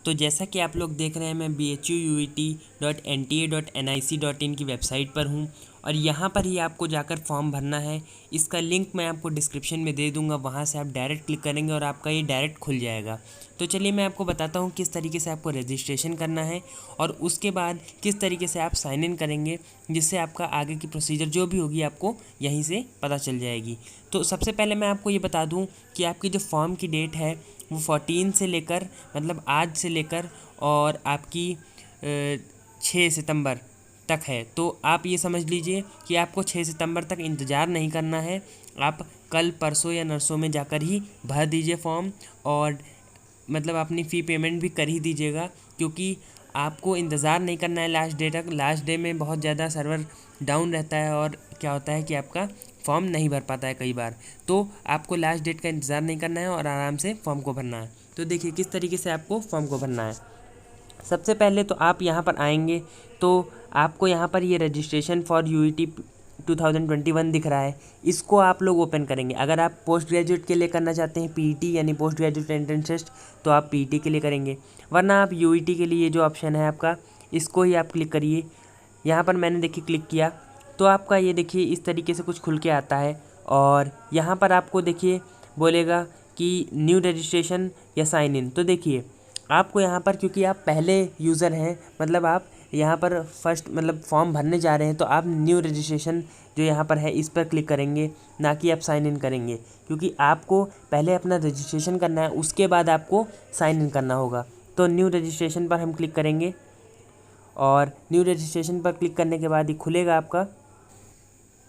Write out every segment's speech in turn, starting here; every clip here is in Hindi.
तो जैसा कि आप लोग देख रहे हैं, मैं bhuet.nta.nic.in की वेबसाइट पर हूं और यहाँ पर ही आपको जाकर फॉर्म भरना है। इसका लिंक मैं आपको डिस्क्रिप्शन में दे दूंगा, वहाँ से आप डायरेक्ट क्लिक करेंगे और आपका ये डायरेक्ट खुल जाएगा। तो चलिए मैं आपको बताता हूँ किस तरीके से आपको रजिस्ट्रेशन करना है और उसके बाद किस तरीके से आप साइन इन करेंगे, जिससे आपका आगे की प्रोसीजर जो भी होगी आपको यहीं से पता चल जाएगी। तो सबसे पहले मैं आपको ये बता दूँ कि आपकी जो फॉर्म की डेट है वो 14 से लेकर, मतलब आज से लेकर और आपकी 6 सितंबर तक है। तो आप ये समझ लीजिए कि आपको 6 सितंबर तक इंतज़ार नहीं करना है। आप कल परसों या नरसों में जाकर ही भर दीजिए फॉर्म और मतलब अपनी फ़ी पेमेंट भी कर ही दीजिएगा, क्योंकि आपको इंतज़ार नहीं करना है लास्ट डे तक। लास्ट डे में बहुत ज़्यादा सर्वर डाउन रहता है और क्या होता है कि आपका फॉर्म नहीं भर पाता है कई बार। तो आपको लास्ट डेट का इंतज़ार नहीं करना है और आराम से फॉर्म को भरना है। तो देखिए किस तरीके से आपको फॉर्म को भरना है। सबसे पहले तो आप यहाँ पर आएंगे तो आपको यहाँ पर ये रजिस्ट्रेशन फॉर यूईटी 2021 दिख रहा है, इसको आप लोग ओपन करेंगे। अगर आप पोस्ट ग्रेजुएट के लिए करना चाहते हैं पीईटी यानी पोस्ट ग्रेजुएट एंट्रेंस टेस्ट, तो आप पीईटी के लिए करेंगे, वरना आप यूईटी के लिए जो ऑप्शन है आपका, इसको ही आप क्लिक करिए। यहाँ पर मैंने देखिए क्लिक किया तो आपका ये देखिए इस तरीके से कुछ खुल के आता है और यहाँ पर आपको देखिए बोलेगा कि न्यू रजिस्ट्रेशन या साइन इन। तो देखिए आपको यहाँ पर, क्योंकि आप पहले यूज़र हैं, मतलब आप यहाँ पर फर्स्ट मतलब फॉर्म भरने जा रहे हैं, तो आप न्यू रजिस्ट्रेशन जो यहाँ पर है इस पर क्लिक करेंगे, ना कि आप साइन इन करेंगे, क्योंकि आपको पहले अपना रजिस्ट्रेशन करना है, उसके बाद आपको साइन इन करना होगा। तो न्यू रजिस्ट्रेशन पर हम क्लिक करेंगे और न्यू रजिस्ट्रेशन पर क्लिक करने के बाद ही खुलेगा आपका।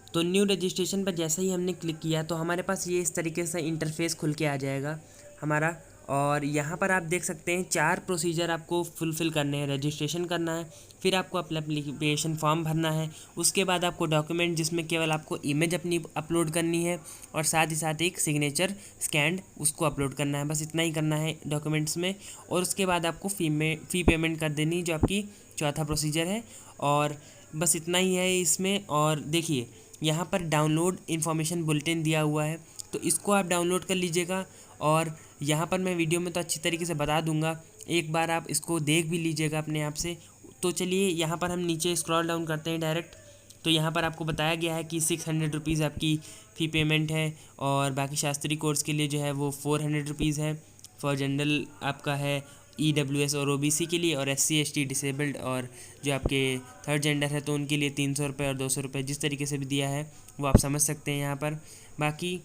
तो न्यू रजिस्ट्रेशन पर जैसे ही हमने क्लिक किया तो हमारे पास ये इस तरीके से इंटरफेस खुल के आ जाएगा हमारा। और यहाँ पर आप देख सकते हैं 4 प्रोसीजर आपको फुलफ़िल करने हैं। रजिस्ट्रेशन करना है, फिर आपको अपना एप्लीकेशन फॉर्म भरना है, उसके बाद आपको डॉक्यूमेंट जिसमें केवल आपको इमेज अपनी अपलोड करनी है और साथ ही साथ एक सिग्नेचर स्कैंड उसको अपलोड करना है। बस इतना ही करना है डॉक्यूमेंट्स में और उसके बाद आपको फ़ी पेमेंट कर देनी, जो आपकी चौथा प्रोसीजर है। और बस इतना ही है इसमें। और देखिए यहाँ पर डाउनलोड इन्फॉर्मेशन बुलेटिन दिया हुआ है, तो इसको आप डाउनलोड कर लीजिएगा। और यहाँ पर मैं वीडियो में तो अच्छी तरीके से बता दूंगा, एक बार आप इसको देख भी लीजिएगा अपने आप से। तो चलिए यहाँ पर हम नीचे स्क्रॉल डाउन करते हैं डायरेक्ट। तो यहाँ पर आपको बताया गया है कि 600 रुपीज़ आपकी फ़ी पेमेंट है और बाकी शास्त्री कोर्स के लिए जो है वो 400 रुपीज़ है। फॉर जनरल आपका है EWS और OBC के लिए, और SC ST डिसेबल्ड और जो आपके थर्ड जेंडर है तो उनके लिए 300 रुपये और 200 रुपये, जिस तरीके से भी दिया है वो आप समझ सकते हैं यहाँ पर। बाकी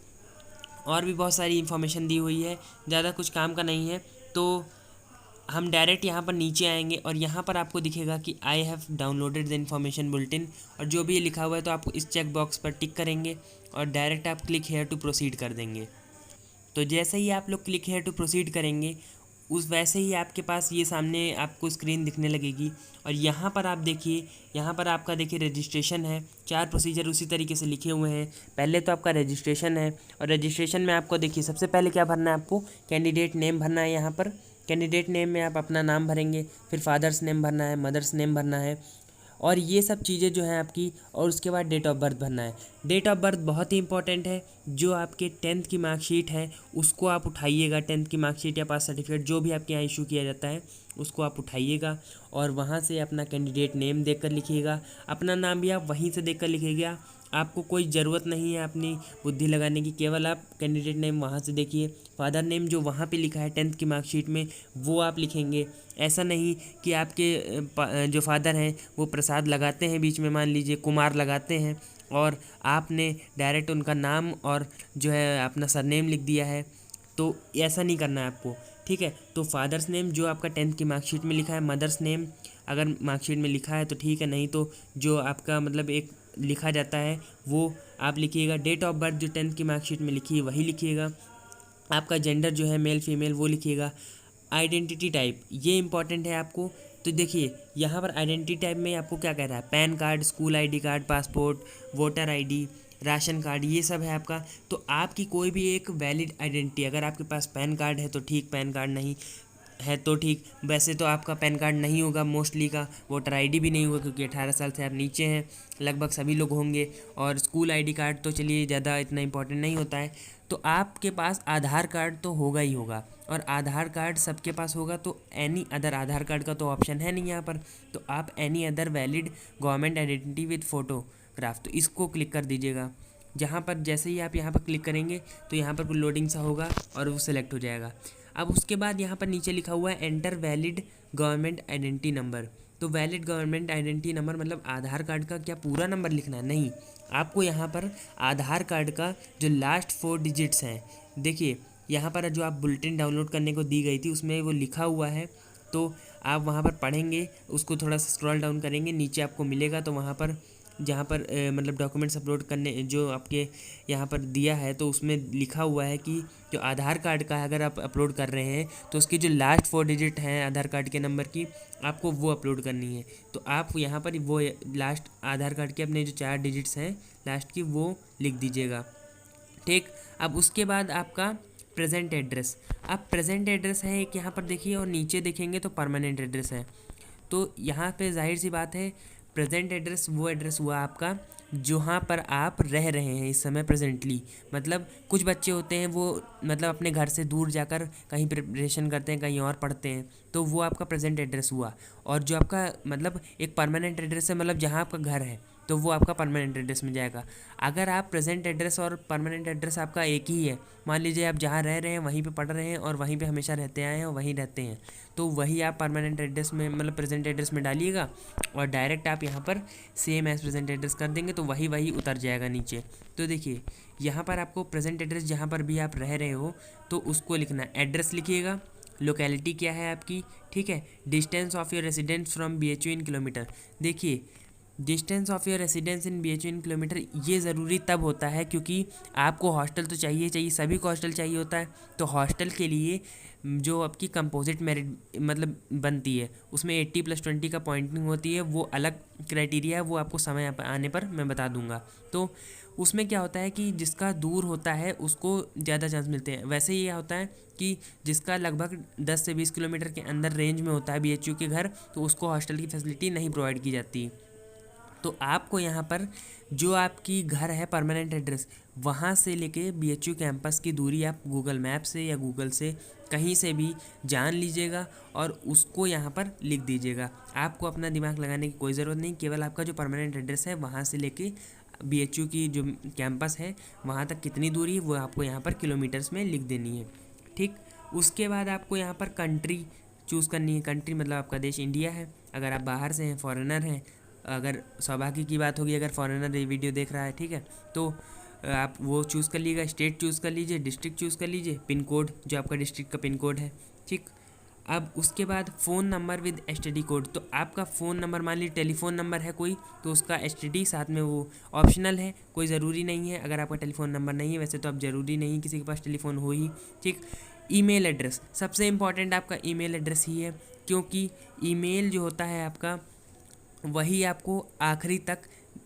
और भी बहुत सारी इन्फॉर्मेशन दी हुई है, ज़्यादा कुछ काम का नहीं है। तो हम डायरेक्ट यहाँ पर नीचे आएंगे और यहाँ पर आपको दिखेगा कि I have downloaded the information bulletin, और जो भी ये लिखा हुआ है तो आप इस चेक बॉक्स पर टिक करेंगे और डायरेक्ट आप क्लिक हेयर टू प्रोसीड कर देंगे। तो जैसे ही आप लोग क्लिक हेयर टू प्रोसीड करेंगे, उस वैसे ही आपके पास ये सामने आपको स्क्रीन दिखने लगेगी। और यहाँ पर आप देखिए, यहाँ पर आपका देखिए रजिस्ट्रेशन है, 4 प्रोसीजर उसी तरीके से लिखे हुए हैं। पहले तो आपका रजिस्ट्रेशन है और रजिस्ट्रेशन में आपको देखिए सबसे पहले क्या भरना है, आपको कैंडिडेट नेम भरना है। यहाँ पर कैंडिडेट नेम में आप अपना नाम भरेंगे, फिर फादर्स नेम भरना है, मदर्स नेम भरना है और ये सब चीज़ें जो हैं आपकी। और उसके बाद डेट ऑफ बर्थ भरना है। डेट ऑफ बर्थ बहुत ही इंपॉर्टेंट है। जो आपके 10th की मार्कशीट है उसको आप उठाइएगा, 10th की मार्कशीट या पास सर्टिफिकेट जो भी आपके यहाँ इशू किया जाता है उसको आप उठाइएगा और वहाँ से अपना कैंडिडेट नेम देकर लिखिएगा। अपना नाम भी आप वहीं से देकर लिखिएगा। आपको कोई ज़रूरत नहीं है अपनी बुद्धि लगाने की, केवल आप कैंडिडेट नेम वहाँ से देखिए। फादर नेम जो वहाँ पे लिखा है 10th की मार्कशीट में वो आप लिखेंगे। ऐसा नहीं कि आपके जो फादर हैं वो प्रसाद लगाते हैं बीच में, मान लीजिए कुमार लगाते हैं और आपने डायरेक्ट उनका नाम और जो है अपना सरनेम लिख दिया है, तो ऐसा नहीं करना है आपको। ठीक है, तो फादर्स नेम जो आपका 10th की मार्कशीट में लिखा है, मदर्स नेम अगर मार्कशीट में लिखा है तो ठीक है, नहीं तो जो आपका मतलब एक लिखा जाता है वो आप लिखिएगा। डेट ऑफ बर्थ जो 10th की मार्कशीट में लिखी है वही लिखिएगा। आपका जेंडर जो है मेल फीमेल वो लिखिएगा। आइडेंटिटी टाइप ये इंपॉर्टेंट है आपको। तो देखिए यहाँ पर आइडेंटिटी टाइप में आपको क्या कह रहा है, pan card, school ID card, passport, voter ID, ration card, ये सब है आपका। तो आपकी कोई भी एक वैलिड आइडेंटिटी, अगर आपके पास पैन कार्ड है तो ठीक पैन कार्ड, नहीं है तो ठीक, वैसे तो आपका पैन कार्ड नहीं होगा मोस्टली का, वोटर आईडी भी नहीं होगा क्योंकि 18 साल से आप नीचे हैं, लगभग सभी लोग होंगे। और स्कूल आईडी कार्ड तो चलिए ज़्यादा इतना इंपॉर्टेंट नहीं होता है। तो आपके पास आधार कार्ड तो होगा ही होगा, और आधार कार्ड सबके पास होगा। तो एनी अदर, आधार कार्ड का तो ऑप्शन है नहीं यहाँ पर, तो आप any other valid government identity with photograph, तो इसको क्लिक कर दीजिएगा। जहाँ पर जैसे ही आप यहाँ पर क्लिक करेंगे तो यहाँ पर कुछ लोडिंग सा होगा और वो सिलेक्ट हो जाएगा। अब उसके बाद यहाँ पर नीचे लिखा हुआ है enter valid government identity number. तो वैलिड गवर्नमेंट आइडेंटिटी नंबर मतलब आधार कार्ड का क्या पूरा नंबर लिखना है? नहीं, आपको यहाँ पर आधार कार्ड का जो लास्ट 4 डिजिट्स हैं, देखिए यहाँ पर जो आप बुलेटिन डाउनलोड करने को दी गई थी उसमें वो लिखा हुआ है। तो आप वहाँ पर पढ़ेंगे, उसको थोड़ा सा स्क्रॉल डाउन करेंगे, नीचे आपको मिलेगा। तो वहाँ पर जहाँ पर मतलब डॉक्यूमेंट्स अपलोड करने जो आपके यहाँ पर दिया है, तो उसमें लिखा हुआ है कि जो आधार कार्ड का अगर आप अपलोड कर रहे हैं तो उसकी जो लास्ट 4 डिजिट हैं आधार कार्ड के नंबर की, आपको वो अपलोड करनी है। तो आप यहाँ पर वो लास्ट आधार कार्ड के अपने जो 4 डिजिट्स हैं लास्ट की, वो लिख दीजिएगा। ठीक, अब उसके बाद आपका प्रेजेंट एड्रेस। अब प्रेजेंट एड्रेस है एक यहाँ पर देखिए, और नीचे देखेंगे तो परमानेंट एड्रेस है। तो यहाँ पे जाहिर सी बात है, प्रेजेंट एड्रेस वो एड्रेस हुआ आपका जहाँ पर आप रह रहे हैं इस समय प्रेजेंटली। मतलब कुछ बच्चे होते हैं वो मतलब अपने घर से दूर जाकर कहीं प्रिपरेशन करते हैं, कहीं और पढ़ते हैं, तो वो आपका प्रेजेंट एड्रेस हुआ। और जो आपका मतलब एक परमानेंट एड्रेस है, मतलब जहाँ आपका घर है, तो वो आपका परमानेंट एड्रेस में जाएगा। अगर आप प्रेजेंट एड्रेस और परमानेंट एड्रेस आपका एक ही है, मान लीजिए आप जहाँ रह रहे हैं वहीं पे पढ़ रहे हैं और वहीं पे हमेशा रहते आए हैं और वहीं रहते हैं, तो वही आप परमानेंट एड्रेस में मतलब प्रेजेंट एड्रेस में डालिएगा, और डायरेक्ट आप यहाँ पर सेम एज प्रेजेंट एड्रेस कर देंगे तो वही वही उतर जाएगा नीचे। तो देखिए यहाँ पर आपको प्रेजेंट एड्रेस जहाँ पर भी आप रह रहे हो तो उसको लिखना है, एड्रेस लिखिएगा, लोकेलिटी क्या है आपकी, ठीक है, distance of your residence from BHU in kilometre. देखिए distance of your residence in BHU in kilometre ये ज़रूरी तब होता है क्योंकि आपको हॉस्टल तो चाहिए चाहिए, सभी को हॉस्टल चाहिए होता है। तो हॉस्टल के लिए जो आपकी कंपोजिट मेरिट मतलब बनती है उसमें 80+20 का पॉइंटिंग होती है, वो अलग क्राइटेरिया है, वो आपको समय आने पर मैं बता दूंगा। तो उसमें क्या होता है कि जिसका दूर होता है उसको ज़्यादा चांस मिलते हैं। वैसे ही यह होता है कि जिसका लगभग 10 से 20 किलोमीटर के अंदर रेंज में होता है BHU के घर, तो उसको हॉस्टल की फैसिलिटी नहीं प्रोवाइड की जाती। तो आपको यहाँ पर जो आपकी घर है परमानेंट एड्रेस, वहाँ से लेके BHU कैंपस की दूरी आप गूगल मैप से या गूगल से कहीं से भी जान लीजिएगा और उसको यहाँ पर लिख दीजिएगा। आपको अपना दिमाग लगाने की कोई ज़रूरत नहीं, केवल आपका जो परमानेंट एड्रेस है वहाँ से लेके BHU की जो कैंपस है वहाँ तक कितनी दूरी है वो आपको यहाँ पर किलोमीटर्स में लिख देनी है। ठीक, उसके बाद आपको यहाँ पर कंट्री चूज़ करनी है। कंट्री मतलब आपका देश इंडिया है, अगर आप बाहर से हैं, फॉरेनर हैं। अगर सौभाग्य की बात होगी अगर फॉरेनर ये वीडियो देख रहा है, ठीक है, तो आप वो चूज़ कर लीजिएगा, स्टेट चूज़ कर लीजिए, डिस्ट्रिक्ट चूज़ कर लीजिए, पिन कोड जो आपका डिस्ट्रिक्ट का पिन कोड है। ठीक, अब उसके बाद phone number with STD code. तो आपका फ़ोन नंबर मान लीजिए टेलीफोन नंबर है कोई, तो उसका STD साथ में वो ऑप्शनल है, कोई ज़रूरी नहीं है। अगर आपका टेलीफोन नंबर नहीं है, वैसे तो अब ज़रूरी नहीं किसी के पास टेलीफोन हो ही। ठीक, ईमेल एड्रेस सबसे इम्पॉर्टेंट आपका ईमेल एड्रेस ही है, क्योंकि ईमेल जो होता है आपका वही आपको आखिरी तक,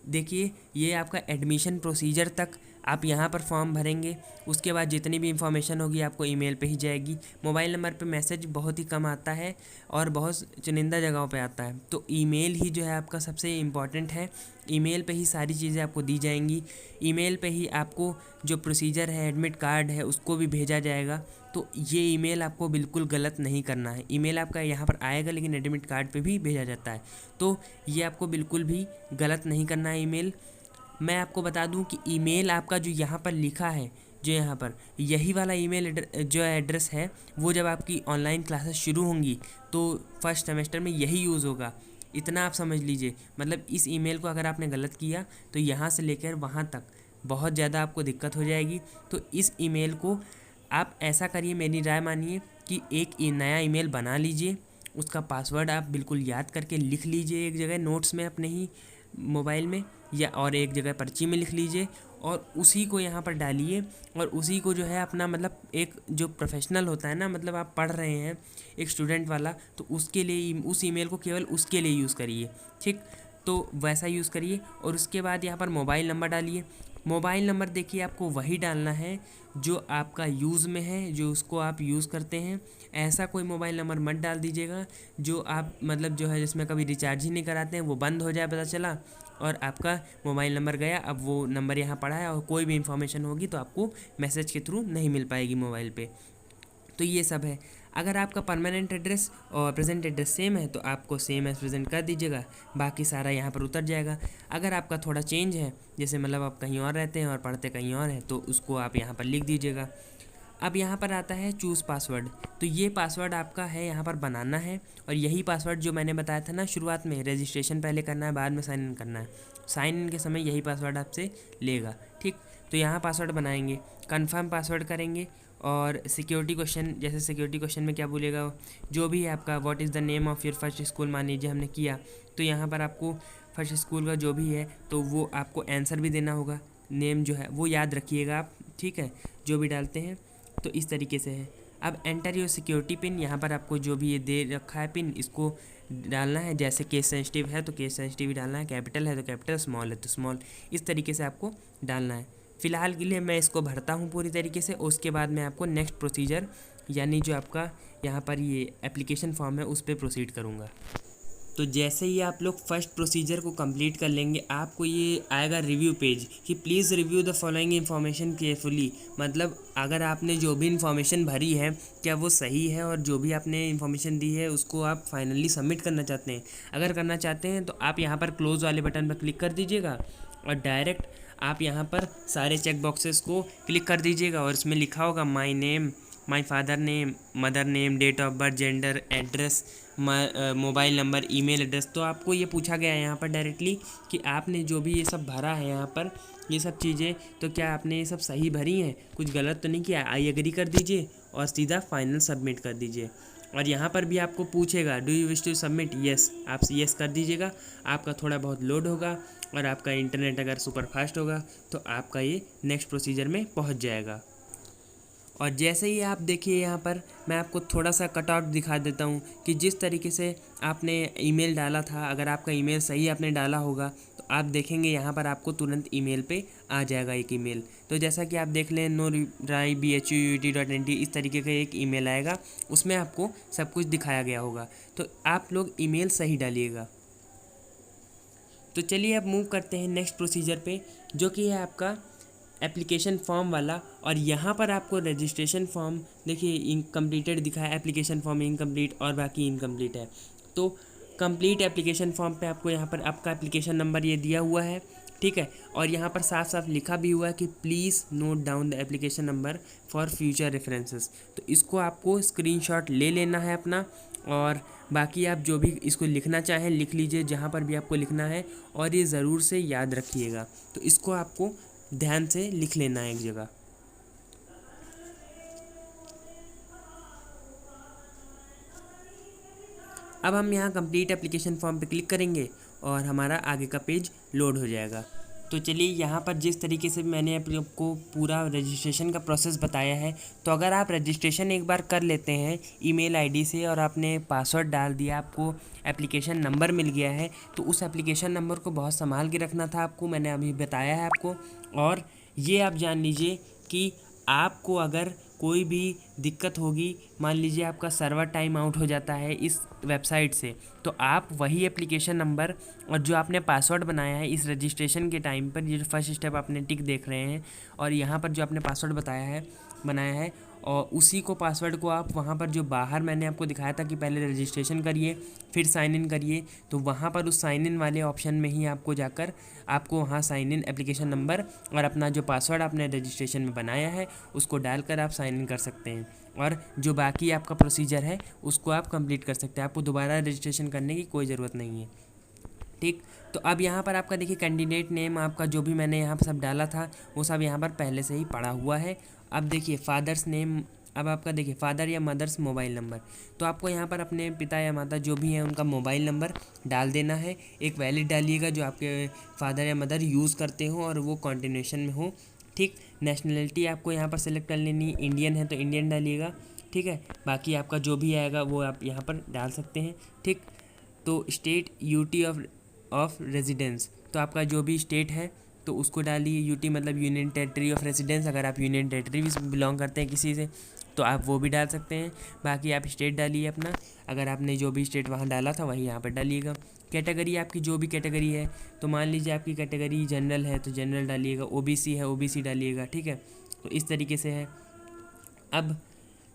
देखिए ये आपका एडमिशन प्रोसीजर तक आप यहाँ पर फॉर्म भरेंगे, उसके बाद जितनी भी इंफॉर्मेशन होगी आपको ईमेल पे ही जाएगी। मोबाइल नंबर पे मैसेज बहुत ही कम आता है और बहुत चुनिंदा जगहों पे आता है, तो ईमेल ही जो है आपका सबसे इम्पॉर्टेंट है। ईमेल पे ही सारी चीज़ें आपको दी जाएंगी, ईमेल पे ही आपको जो प्रोसीजर है, एडमिट कार्ड है, उसको भी भेजा जाएगा। तो ये ईमेल आपको बिल्कुल गलत नहीं करना है। ईमेल आपका यहाँ पर आएगा लेकिन एडमिट कार्ड पे भी भेजा जाता है, तो ये आपको बिल्कुल भी गलत नहीं करना है ईमेल। मैं आपको बता दूं कि ईमेल आपका जो यहाँ पर लिखा है, जो यहाँ पर यही वाला ईमेल जो एड्रेस है, वो जब आपकी ऑनलाइन क्लासेस शुरू होंगी तो फर्स्ट सेमेस्टर में यही यूज़ होगा। इतना आप समझ लीजिए, मतलब इस ईमेल को अगर आपने गलत किया तो यहाँ से लेकर वहाँ तक बहुत ज़्यादा आपको दिक्कत हो जाएगी। तो इस ईमेल को आप ऐसा करिए, मेरी राय मानिए कि एक नया ईमेल बना लीजिए, उसका पासवर्ड आप बिल्कुल याद करके लिख लीजिए एक जगह नोट्स में अपने ही मोबाइल में, या और एक जगह पर्ची में लिख लीजिए और उसी को यहाँ पर डालिए। और उसी को जो है अपना मतलब एक जो प्रोफेशनल होता है ना, मतलब आप पढ़ रहे हैं एक स्टूडेंट वाला, तो उसके लिए उस ईमेल को केवल उसके लिए यूज़ करिए। ठीक, तो वैसा यूज़ करिए और उसके बाद यहाँ पर मोबाइल नंबर डालिए। मोबाइल नंबर देखिए आपको वही डालना है जो आपका यूज़ में है, जो उसको आप यूज़ करते हैं। ऐसा कोई मोबाइल नंबर मत डाल दीजिएगा जो आप मतलब जो है जिसमें कभी रिचार्ज ही नहीं कराते हैं, वो बंद हो जाए पता चला और आपका मोबाइल नंबर गया, अब वो नंबर यहाँ पड़ा है और कोई भी इन्फॉर्मेशन होगी तो आपको मैसेज के थ्रू नहीं मिल पाएगी मोबाइल पे। तो ये सब है। अगर आपका परमानेंट एड्रेस और प्रेजेंट एड्रेस सेम है तो आपको सेम एज प्रेजेंट कर दीजिएगा, बाकी सारा यहाँ पर उतर जाएगा। अगर आपका थोड़ा चेंज है, जैसे मतलब आप कहीं और रहते हैं और पढ़ते कहीं और हैं, तो उसको आप यहाँ पर लिख दीजिएगा। अब यहाँ पर आता है चूज़ पासवर्ड। तो ये पासवर्ड आपका है यहाँ पर बनाना है, और यही पासवर्ड जो मैंने बताया था ना शुरुआत में, रजिस्ट्रेशन पहले करना है बाद में साइन इन करना है, साइन इन के समय यही पासवर्ड आपसे लेगा। ठीक, तो यहाँ पासवर्ड बनाएंगे, कन्फर्म पासवर्ड करेंगे, और सिक्योरिटी क्वेश्चन, जैसे सिक्योरिटी क्वेश्चन में क्या बोलेगा, जो भी है आपका what is the name of your first school, मान लीजिए हमने किया, तो यहाँ पर आपको फर्स्ट स्कूल का जो भी है तो वो आपको आंसर भी देना होगा, नेम जो है वो याद रखिएगा आप, ठीक है, जो भी डालते हैं। तो इस तरीके से है। अब एंटर योर सिक्योरिटी पिन, यहाँ पर आपको जो भी ये दे रखा है पिन, इसको डालना है। जैसे केस सेंसिटिव है तो केस सेंसिटिव ही डालना है, कैपिटल है तो कैपिटल, स्मॉल है तो स्मॉल, इस तरीके से आपको डालना है। फ़िलहाल के लिए मैं इसको भरता हूँ पूरी तरीके से, उसके बाद मैं आपको नेक्स्ट प्रोसीजर यानी जो आपका यहाँ पर ये एप्लीकेशन फॉर्म है उस पर प्रोसीड करूँगा। तो जैसे ही आप लोग फर्स्ट प्रोसीजर को कंप्लीट कर लेंगे, आपको ये आएगा रिव्यू पेज कि please review the following information carefully. मतलब अगर आपने जो भी इन्फॉर्मेशन भरी है क्या वो सही है, और जो भी आपने इन्फॉर्मेशन दी है उसको आप फाइनली सबमिट करना चाहते हैं। अगर करना चाहते हैं तो आप यहाँ पर क्लोज़ वाले बटन पर क्लिक कर दीजिएगा और डायरेक्ट आप यहाँ पर सारे चेक बॉक्सेस को क्लिक कर दीजिएगा, और इसमें लिखा होगा my name, my father name, mother name, date of birth, gender, address, mobile number, email address. तो आपको ये पूछा गया है यहाँ पर डायरेक्टली कि आपने जो भी ये सब भरा है यहाँ पर ये सब चीज़ें, तो क्या आपने ये सब सही भरी हैं, कुछ गलत तो नहीं किया। आई एग्री कर दीजिए और सीधा फाइनल सबमिट कर दीजिए। और यहाँ पर भी आपको पूछेगा do you wish to submit, yes, आप येस कर दीजिएगा। आपका थोड़ा बहुत लोड होगा और आपका इंटरनेट अगर सुपर फास्ट होगा तो आपका ये नेक्स्ट प्रोसीजर में पहुँच जाएगा। और जैसे ही आप देखिए यहाँ पर मैं आपको थोड़ा सा कटआउट दिखा देता हूँ कि जिस तरीके से आपने ईमेल डाला था, अगर आपका ईमेल सही आपने डाला होगा तो आप देखेंगे यहाँ पर आपको तुरंत ईमेल पे आ जाएगा एक ईमेल। तो जैसा कि आप देख लें NoRai@BHUUT.NT, इस तरीके का एक ईमेल आएगा, उसमें आपको सब कुछ दिखाया गया होगा। तो आप लोग ईमेल सही डालिएगा। तो चलिए अब मूव करते हैं नेक्स्ट प्रोसीजर पे, जो कि है आपका एप्लीकेशन फॉर्म वाला। और यहाँ पर आपको रजिस्ट्रेशन फॉर्म देखिए इनकम्प्लीटेड दिखा है, एप्लीकेशन फॉर्म इनकम्प्लीट और बाकी इनकम्प्लीट है। तो कंप्लीट एप्लीकेशन फॉर्म पे आपको यहाँ पर आपका एप्लीकेशन नंबर ये दिया हुआ है, ठीक है, और यहाँ पर साफ साफ लिखा भी हुआ है कि please note down the application number for future references. तो इसको आपको स्क्रीनशॉट ले लेना है अपना, और बाकी आप जो भी इसको लिखना चाहें लिख लीजिए जहाँ पर भी आपको लिखना है, और ये ज़रूर से याद रखिएगा। तो इसको आपको ध्यान से लिख लेना है एक जगह। अब हम यहाँ कंप्लीट एप्लीकेशन फॉर्म पे क्लिक करेंगे और हमारा आगे का पेज लोड हो जाएगा। तो चलिए यहाँ पर जिस तरीके से मैंने आपको पूरा रजिस्ट्रेशन का प्रोसेस बताया है, तो अगर आप रजिस्ट्रेशन एक बार कर लेते हैं ईमेल आईडी से और आपने पासवर्ड डाल दिया, आपको एप्लीकेशन नंबर मिल गया है, तो उस एप्लीकेशन नंबर को बहुत संभाल के रखना था आपको, मैंने अभी बताया है आपको। और ये आप जान लीजिए कि आपको अगर कोई भी दिक्कत होगी, मान लीजिए आपका सर्वर टाइम आउट हो जाता है इस वेबसाइट से, तो आप वही एप्लीकेशन नंबर और जो आपने पासवर्ड बनाया है इस रजिस्ट्रेशन के टाइम पर, ये जो फर्स्ट स्टेप आपने टिक देख रहे हैं, और यहाँ पर जो आपने पासवर्ड बनाया है और उसी को पासवर्ड को आप वहाँ पर जो बाहर मैंने आपको दिखाया था कि पहले रजिस्ट्रेशन करिए फिर साइन इन करिए, तो वहाँ पर उस साइन इन वाले ऑप्शन में ही आपको जाकर आपको वहाँ साइन इन एप्लीकेशन नंबर और अपना जो पासवर्ड आपने रजिस्ट्रेशन में बनाया है उसको डालकर आप साइन इन कर सकते हैं, और जो बाकी आपका प्रोसीजर है उसको आप कंप्लीट कर सकते हैं। आपको दोबारा रजिस्ट्रेशन करने की कोई ज़रूरत नहीं है, ठीक। तो अब यहाँ पर आपका देखिए कैंडिडेट नेम आपका जो भी मैंने यहाँ पर सब डाला था वो सब यहाँ पर पहले से ही पड़ा हुआ है। अब देखिए फादर्स नेम, अब आपका देखिए फादर या मदर्स मोबाइल नंबर, तो आपको यहाँ पर अपने पिता या माता जो भी हैं उनका मोबाइल नंबर डाल देना है। एक वैलिड डालिएगा जो आपके फादर या मदर यूज़ करते हो और वो कॉन्टिन्यूशन में हो, ठीक। नेशनलिटी आपको यहाँ पर सेलेक्ट कर लेनी, इंडियन है तो इंडियन डालिएगा, ठीक है। बाकी आपका जो भी आएगा वो आप यहाँ पर डाल सकते हैं, ठीक। तो स्टेट यूटी ऑफ रेजिडेंस, तो आपका जो भी स्टेट है तो उसको डालिए। यूटी मतलब यूनियन टेरिटरी ऑफ रेसिडेंस, अगर आप यूनियन टेरिटरी भी बिलोंग करते हैं किसी से तो आप वो भी डाल सकते हैं। बाकी आप स्टेट डालिए अपना, अगर आपने जो भी स्टेट वहाँ डाला था वही यहाँ पर डालिएगा। कैटेगरी आपकी जो भी कैटेगरी है, तो मान लीजिए आपकी कैटेगरी जनरल है तो जनरल डालिएगा, ओबीसी है ओबीसी डालिएगा, ठीक है। तो इस तरीके से है। अब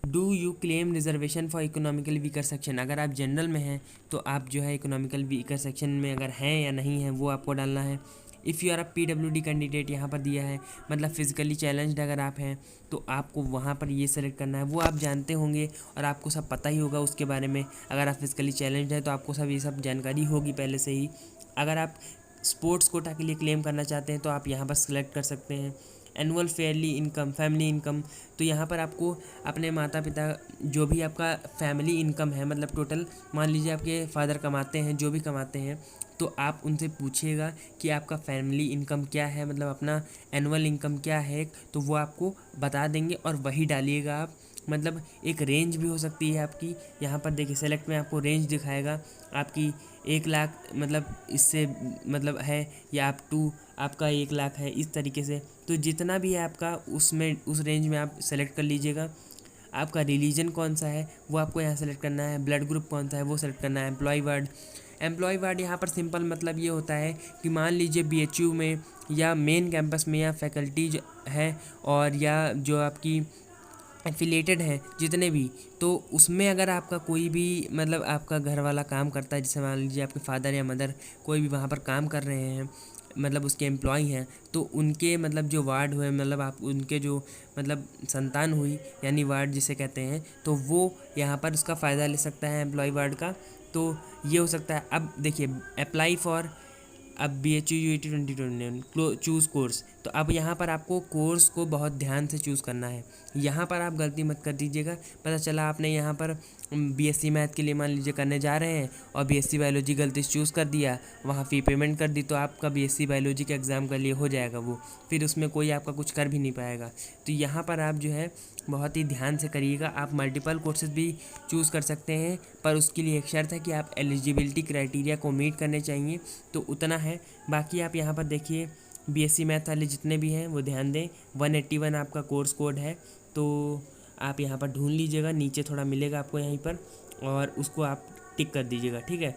do you claim reservation for economical weaker section, अगर आप जनरल में हैं तो आप जो है इकोनॉमिकल वीकर सेक्शन में अगर हैं या नहीं हैं वो आपको डालना है। If you are a PWD candidate यहाँ पर दिया है, मतलब फिजिकली चैलेंज्ड अगर आप हैं तो आपको वहाँ पर ये सेलेक्ट करना है। वो आप जानते होंगे और आपको सब पता ही होगा उसके बारे में। अगर आप फिजिकली चैलेंज्ड हैं तो आपको सब ये सब जानकारी होगी पहले से ही। अगर आप स्पोर्ट्स कोटा के लिए क्लेम करना चाहते हैं तो आप यहाँ पर सिलेक्ट कर सकते हैं। Annual Fairlie income, family income, तो यहाँ पर आपको अपने माता पिता जो भी आपका फैमिली इनकम है, मतलब टोटल मान लीजिए आपके फादर कमाते हैं, जो भी कमाते हैं, तो आप उनसे पूछिएगा कि आपका फैमिली इनकम क्या है, मतलब अपना एनुअल इनकम क्या है, तो वो आपको बता देंगे और वही डालिएगा आप। मतलब एक रेंज भी हो सकती है आपकी, यहाँ पर देखिए सेलेक्ट में आपको रेंज दिखाएगा आपकी 1 लाख, मतलब इससे मतलब है, या आप टू आपका 1 लाख है, इस तरीके से। तो जितना भी है आपका उसमें उस रेंज में आप सेलेक्ट कर लीजिएगा। आपका रिलीजन कौन सा है वो आपको यहाँ सेलेक्ट करना है, ब्लड ग्रुप कौन सा है वो सेलेक्ट करना है। एम्प्लॉय वार्ड यहाँ पर सिंपल मतलब ये होता है कि मान लीजिए बीएचयू में या मेन कैंपस में या फैकल्टी है और या जो आपकी एफिलेटेड हैं जितने भी, तो उसमें अगर आपका कोई भी मतलब आपका घर वाला काम करता है, जैसे मान लीजिए आपके फादर या मदर कोई भी वहाँ पर काम कर रहे हैं, मतलब उसके एम्प्लॉय हैं, तो उनके मतलब जो वार्ड हुए, मतलब आप उनके जो मतलब संतान हुई यानी वार्ड जिसे कहते हैं, तो वो यहाँ पर उसका फ़ायदा ले सकता है एम्प्लॉय वार्ड का। तो ये हो सकता है। अब देखिए अप्लाई फॉर, अब BHU UET 2021 चूज़ कोर्स, तो अब यहाँ पर आपको कोर्स को बहुत ध्यान से चूज़ करना है। यहाँ पर आप गलती मत कर दीजिएगा। पता चला आपने यहाँ पर BSc मैथ के लिए मान लीजिए करने जा रहे हैं और BSc बायोलॉजी गलती से चूज़ कर दिया, वहाँ फ़ी पेमेंट कर दी, तो आपका BSc बायोलॉजी के एग्ज़ाम के लिए हो जाएगा वो, फिर उसमें कोई आपका कुछ कर भी नहीं पाएगा। तो यहाँ पर आप जो है बहुत ही ध्यान से करिएगा। आप मल्टीपल कोर्सेज़ भी चूज़ कर सकते हैं, पर उसके लिए एक शर्त है कि आप एलिजिबिलिटी क्राइटेरिया को मीट करने चाहिए, तो उतना है। बाकी आप यहाँ पर देखिए BSc मैथ वाले जितने भी हैं वो ध्यान दें, 181 आपका कोर्स कोड है, तो आप यहाँ पर ढूंढ लीजिएगा, नीचे थोड़ा मिलेगा आपको यहीं पर, और उसको आप टिक कर दीजिएगा, ठीक है।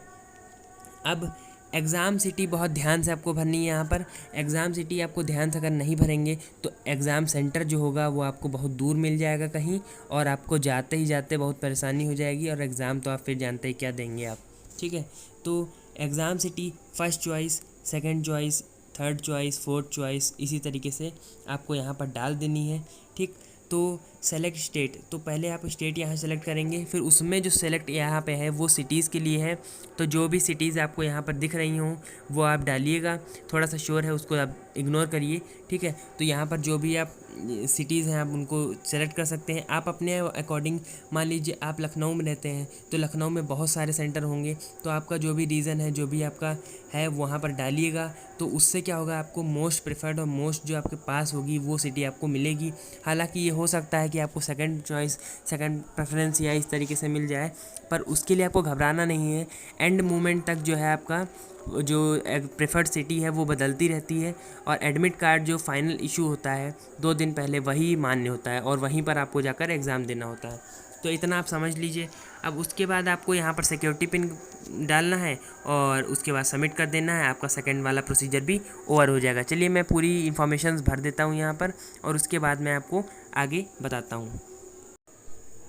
अब एग्ज़ाम सिटी बहुत ध्यान से आपको भरनी है। यहाँ पर एग्ज़ाम सिटी आपको ध्यान से अगर नहीं भरेंगे तो एग्ज़ाम सेंटर जो होगा वो आपको बहुत दूर मिल जाएगा कहीं, और आपको जाते ही जाते बहुत परेशानी हो जाएगी, और एग्ज़ाम तो आप फिर जानते ही क्या देंगे आप, ठीक है। तो exam city first choice, second choice, third choice, fourth choice, इसी तरीके से आपको यहाँ पर डाल देनी है, ठीक। तो सेलेक्ट स्टेट, तो पहले आप स्टेट यहाँ सेलेक्ट करेंगे, फिर उसमें जो सेलेक्ट यहाँ पे है वो सिटीज़ के लिए है, तो जो भी सिटीज़ आपको यहाँ पर दिख रही हों वो आप डालिएगा। थोड़ा सा श्योर है उसको आप इग्नोर करिए, ठीक है। तो यहाँ पर जो भी आप सिटीज़ हैं आप उनको सेलेक्ट कर सकते हैं आप अपने अकॉर्डिंग। मान लीजिए आप लखनऊ में रहते हैं तो लखनऊ में बहुत सारे सेंटर होंगे, तो आपका जो भी रीज़न है, जो भी आपका है वहाँ पर डालिएगा, तो उससे क्या होगा, आपको मोस्ट प्रेफर्ड और मोस्ट जो आपके पास होगी वो सिटी आपको मिलेगी। हालांकि ये हो सकता है कि आपको सेकंड चॉइस, सेकंड प्रेफरेंस या इस तरीके से मिल जाए, पर उसके लिए आपको घबराना नहीं है। एंड मोमेंट तक जो है आपका जो प्रेफर्ड सिटी है वो बदलती रहती है, और एडमिट कार्ड जो फाइनल इशू होता है 2 दिन पहले वही मान्य होता है, और वहीं पर आपको जाकर एग्ज़ाम देना होता है। तो इतना आप समझ लीजिए। अब उसके बाद आपको यहाँ पर सिक्योरिटी पिन डालना है और उसके बाद सबमिट कर देना है, आपका सेकंड वाला प्रोसीजर भी ओवर हो जाएगा। चलिए मैं पूरी इन्फॉर्मेशन भर देता हूँ यहाँ पर, और उसके बाद मैं आपको आगे बताता हूँ।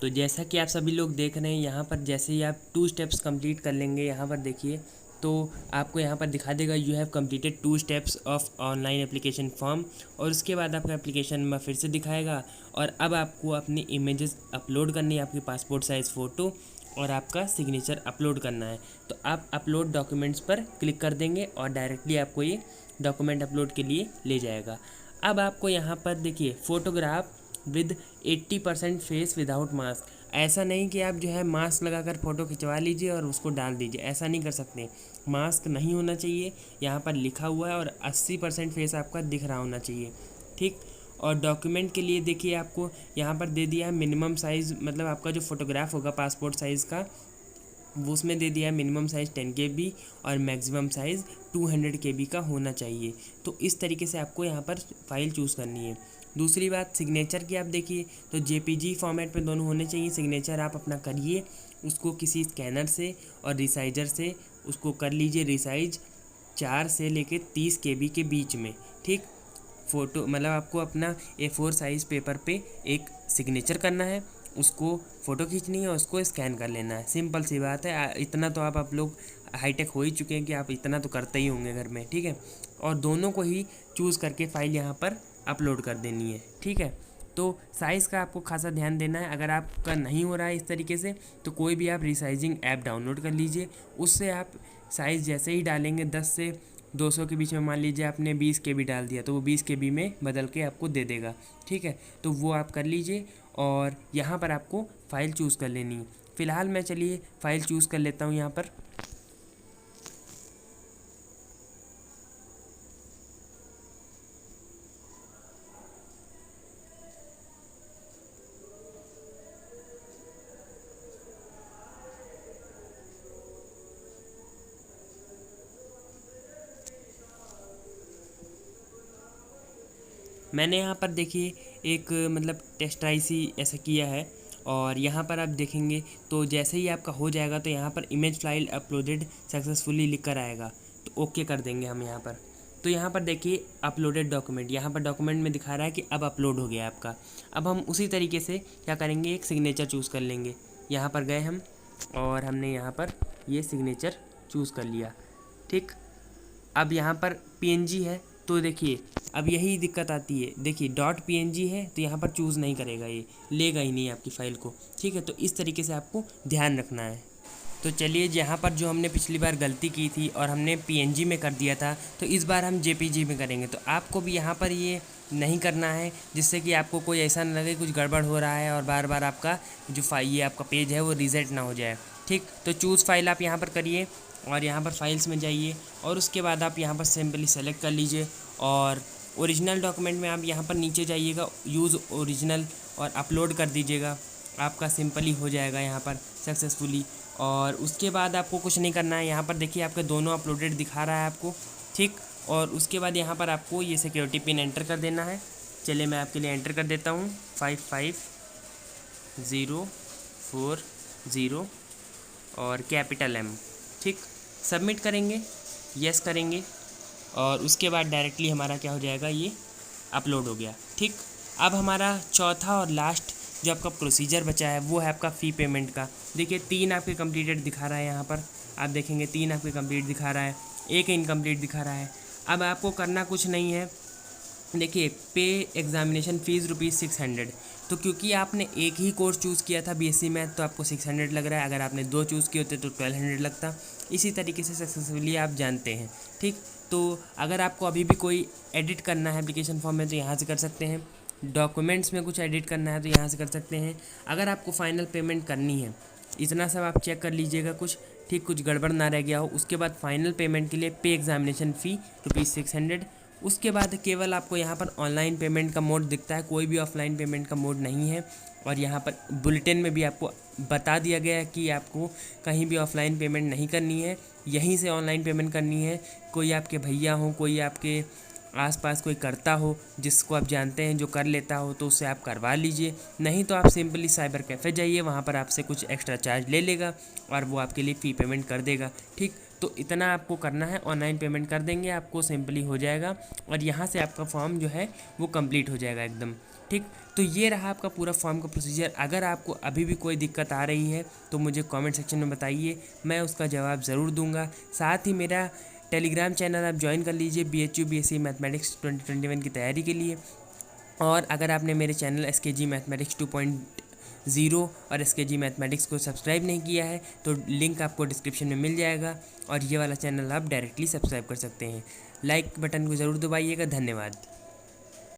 तो जैसा कि आप सभी लोग देख रहे हैं यहाँ पर, जैसे ही आप 2 स्टेप्स कंप्लीट कर लेंगे, यहाँ पर देखिए तो आपको यहाँ पर दिखा देगा you have completed 2 steps of online application form, और उसके बाद आपका एप्लीकेशन में फिर से दिखाएगा। और अब आपको अपनी इमेजेस अपलोड करनी है, आपकी पासपोर्ट साइज़ फ़ोटो और आपका सिग्नेचर अपलोड करना है। तो आप अपलोड डॉक्यूमेंट्स पर क्लिक कर देंगे और डायरेक्टली आपको ये डॉक्यूमेंट अपलोड के लिए ले जाएगा। अब आपको यहाँ पर देखिए photograph with 80% face without mask, ऐसा नहीं कि आप जो है मास्क लगाकर फ़ोटो खिंचवा लीजिए और उसको डाल दीजिए, ऐसा नहीं कर सकते। मास्क नहीं होना चाहिए, यहाँ पर लिखा हुआ है, और 80% फेस आपका दिख रहा होना चाहिए, ठीक। और डॉक्यूमेंट के लिए देखिए आपको यहाँ पर दे दिया है मिनिमम साइज़, मतलब आपका जो फ़ोटोग्राफ होगा पासपोर्ट साइज़ का वो उसमें दे दिया है मिनिमम साइज़ 10 KB और मैक्सिमम साइज़ 200 KB का होना चाहिए। तो इस तरीके से आपको यहाँ पर फ़ाइल चूज़ करनी है। दूसरी बात सिग्नेचर की आप देखिए तो JPG फॉर्मेट में दोनों होने चाहिए। सिग्नेचर आप अपना करिए उसको किसी स्कैनर से और रिसाइजर से उसको कर लीजिए रिसाइज 4 से लेके 30 KB के बीच में, ठीक। फ़ोटो मतलब आपको अपना A4 साइज़ पेपर पे एक सिग्नेचर करना है, उसको फ़ोटो खींचनी है, उसको स्कैन कर लेना है। सिंपल सी बात है। इतना तो आप लोग हाईटेक हो ही चुके हैं कि आप इतना तो करते ही होंगे घर में, ठीक है। और दोनों को ही चूज़ करके फ़ाइल यहाँ पर अपलोड कर देनी है, ठीक है। तो साइज़ का आपको खासा ध्यान देना है। अगर आपका नहीं हो रहा है इस तरीके से तो कोई भी आप रिसाइजिंग ऐप डाउनलोड कर लीजिए। उससे आप साइज़ जैसे ही डालेंगे 10 से 200 के बीच में, मान लीजिए आपने 20 KB डाल दिया तो वो 20 KB में बदल के आपको दे देगा, ठीक है। तो वो आप कर लीजिए और यहाँ पर आपको फ़ाइल चूज़ कर लेनी है। फ़िलहाल मैं चलिए फ़ाइल चूज़ कर लेता हूँ यहाँ पर। मैंने यहाँ पर देखिए एक मतलब टेस्ट सी ऐसा किया है और यहाँ पर आप देखेंगे तो जैसे ही आपका हो जाएगा तो यहाँ पर इमेज फाइल अपलोडेड सक्सेसफुली लिख कर आएगा, तो ओके कर देंगे हम यहाँ पर। तो यहाँ पर देखिए अपलोडेड डॉक्यूमेंट, यहाँ पर डॉक्यूमेंट में दिखा रहा है कि अब अपलोड हो गया आपका। अब हम उसी तरीके से क्या करेंगे, एक सिग्नेचर चूज़ कर लेंगे। यहाँ पर गए हम और हमने यहाँ पर ये सिग्नेचर चूज़ कर लिया, ठीक। अब यहाँ पर PNG है तो देखिए अब यही दिक्कत आती है। देखिए .png है तो यहाँ पर चूज़ नहीं करेगा, ये लेगा ही नहीं आपकी फ़ाइल को, ठीक है। तो इस तरीके से आपको ध्यान रखना है। तो चलिए यहाँ पर जो हमने पिछली बार गलती की थी और हमने PNG में कर दिया था तो इस बार हम JPG में करेंगे। तो आपको भी यहाँ पर ये नहीं करना है जिससे कि आपको कोई ऐसा ना लगे कुछ गड़बड़ हो रहा है और बार बार आपका जो ये आपका पेज है वो रीसेट ना हो जाए, ठीक। तो चूज़ फाइल आप यहाँ पर करिए और यहाँ पर फाइल्स में जाइए और उसके बाद आप यहाँ पर सिंपली सेलेक्ट कर लीजिए और ओरिजिनल डॉक्यूमेंट में आप यहाँ पर नीचे जाइएगा, यूज़ ओरिजिनल और अपलोड कर दीजिएगा। आपका सिंपली हो जाएगा यहाँ पर सक्सेसफुली। और उसके बाद आपको कुछ नहीं करना है। यहाँ पर देखिए आपके दोनों अपलोडेड दिखा रहा है आपको, ठीक। और उसके बाद यहाँ पर आपको ये सिक्योरिटी पिन एंटर कर देना है। चलिए मैं आपके लिए एंटर कर देता हूँ 55040 और कैपिटल M, ठीक। सबमिट करेंगे, यस करेंगे और उसके बाद डायरेक्टली हमारा क्या हो जाएगा, ये अपलोड हो गया, ठीक। अब हमारा चौथा और लास्ट जो आपका प्रोसीजर बचा है वो है आपका फ़ी पेमेंट का। देखिए 3 आपके कंप्लीटेड दिखा रहा है, यहाँ पर आप देखेंगे 3 आपके कंप्लीट दिखा रहा है, 1 इनकम्प्लीट दिखा रहा है। अब आपको करना कुछ नहीं है। देखिए पे एग्ज़ामिनेशन फ़ीस ₹600। तो क्योंकि आपने एक ही कोर्स चूज़ किया था BSc मैथ तो आपको 600 लग रहा है। अगर आपने 2 चूज़ किए होते तो 1200 लगता। इसी तरीके से सक्सेसफुली आप जानते हैं, ठीक। तो अगर आपको अभी भी कोई एडिट करना है एप्लीकेशन फॉर्म में तो यहाँ से कर सकते हैं। डॉक्यूमेंट्स में कुछ एडिट करना है तो यहाँ से कर सकते हैं। अगर आपको फ़ाइनल पेमेंट करनी है, इतना सब आप चेक कर लीजिएगा कुछ, ठीक, कुछ गड़बड़ ना रह गया हो। उसके बाद फाइनल पेमेंट के लिए पे एग्ज़ामिनेशन फ़ी ₹600। उसके बाद केवल आपको यहाँ पर ऑनलाइन पेमेंट का मोड दिखता है, कोई भी ऑफलाइन पेमेंट का मोड नहीं है। और यहाँ पर बुलेटिन में भी आपको बता दिया गया है कि आपको कहीं भी ऑफलाइन पेमेंट नहीं करनी है, यहीं से ऑनलाइन पेमेंट करनी है। कोई आपके भैया हो, कोई आपके आसपास कोई करता हो जिसको आप जानते हैं जो कर लेता हो तो उससे आप करवा लीजिए। नहीं तो आप सिंपली साइबर कैफ़े जाइए, वहाँ पर आपसे कुछ एक्स्ट्रा चार्ज ले लेगा और वो आपके लिए फ़ी पेमेंट कर देगा, ठीक। तो इतना आपको करना है, ऑनलाइन पेमेंट कर देंगे आपको सिंपली हो जाएगा और यहाँ से आपका फॉर्म जो है वो कंप्लीट हो जाएगा एकदम, ठीक। तो ये रहा आपका पूरा फॉर्म का प्रोसीजर। अगर आपको अभी भी कोई दिक्कत आ रही है तो मुझे कमेंट सेक्शन में बताइए, मैं उसका जवाब ज़रूर दूंगा। साथ ही मेरा टेलीग्राम चैनल आप ज्वाइन कर लीजिए BHU BSc मैथमेटिक्स 2021 की तैयारी के लिए। और अगर आपने मेरे चैनल SKG मैथमेटिक्स 2.0 और SKG मैथमेटिक्स को सब्सक्राइब नहीं किया है तो लिंक आपको डिस्क्रिप्शन में मिल जाएगा और ये वाला चैनल आप डायरेक्टली सब्सक्राइब कर सकते हैं। लाइक बटन को ज़रूर दबाइएगा। धन्यवाद।